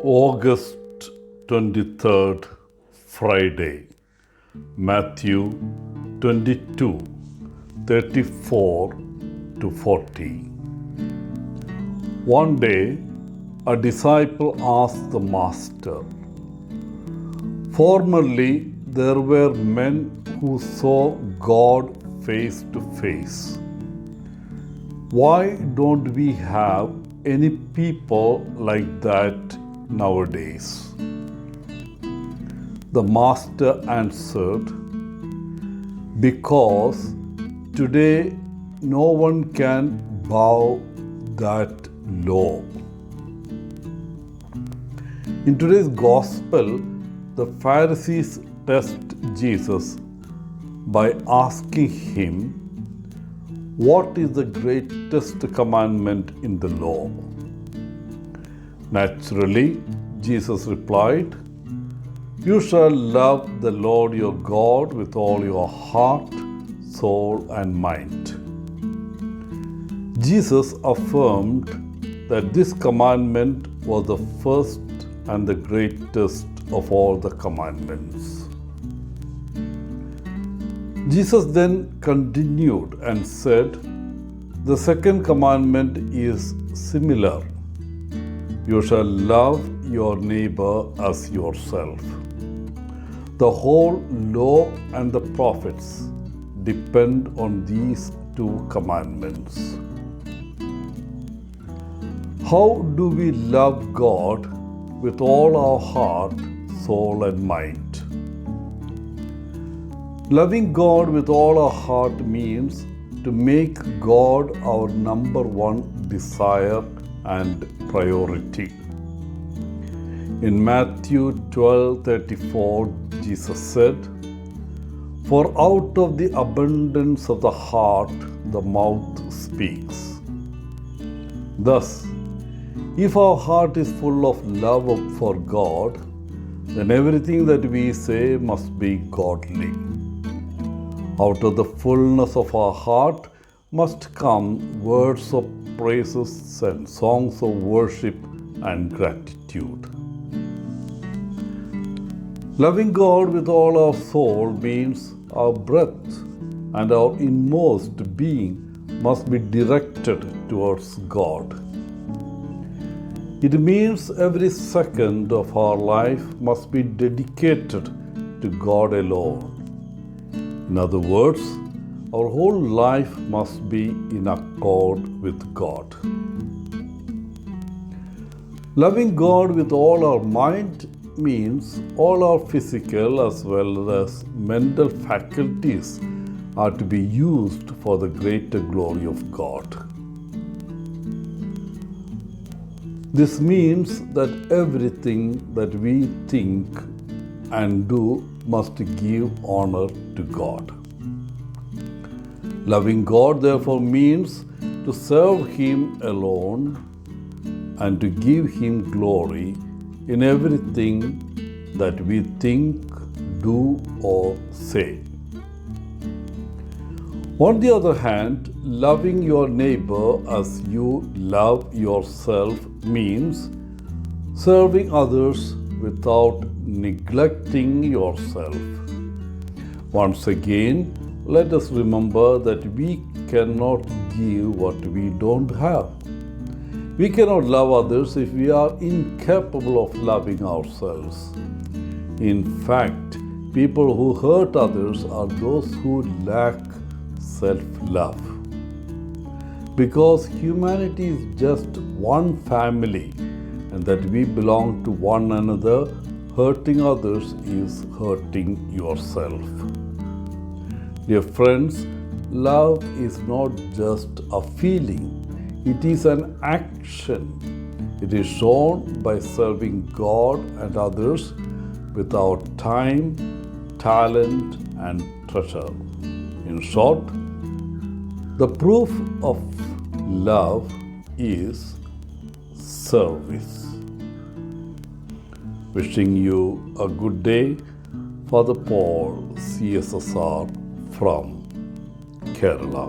August 23rd, Friday, Mathew 22, 34 to 40. One day, a disciple asked the Master, "Formerly, there were men who saw God face to face. Why don't we have any people like that nowadays?" The Master answered, "Because today no one can bow that low." In today's Gospel, the Pharisees test Jesus by asking him, "What is the greatest commandment in the law?" Naturally, Jesus replied, "You shall love the Lord your God with all your heart, soul, and mind." Jesus affirmed that this commandment was the first and the greatest of all the commandments. Jesus then continued and said, "The second commandment is similar. You shall love your neighbor as yourself." The whole law and the prophets depend on these two commandments. How do we love God with all our heart, soul, and mind? Loving God with all our heart means to make God our number one desire and priority. In Mathew 12:34, Jesus said, "For out of the abundance of the heart, the mouth speaks." Thus, if our heart is full of love for God, then everything that we say must be godly. Out of the fullness of our heart must come words of praises and songs of worship and gratitude. Loving God with all our soul means our breath and our inmost being must be directed towards God. It means every second of our life must be dedicated to God alone. In other words, our whole life must be in accord with God. Loving God with all our mind means all our physical as well as mental faculties are to be used for the greater glory of God. This means that everything that we think and do must give honor to God. Loving God, therefore, means to serve Him alone and to give Him glory in everything that we think, do, or say. On the other hand, loving your neighbor as you love yourself means serving others without neglecting yourself. Once again, let us remember that we cannot give what we don't have. We cannot love others if we are incapable of loving ourselves. In fact, people who hurt others are those who lack self-love. Because humanity is just one family and that we belong to one another, hurting others is hurting yourself. Dear friends, love is not just a feeling, it is an action. It is shown by serving God and others with our time, talent, and treasure. In short, the proof of love is service. Wishing you a good day. Father Paul, CSSR from Kerala.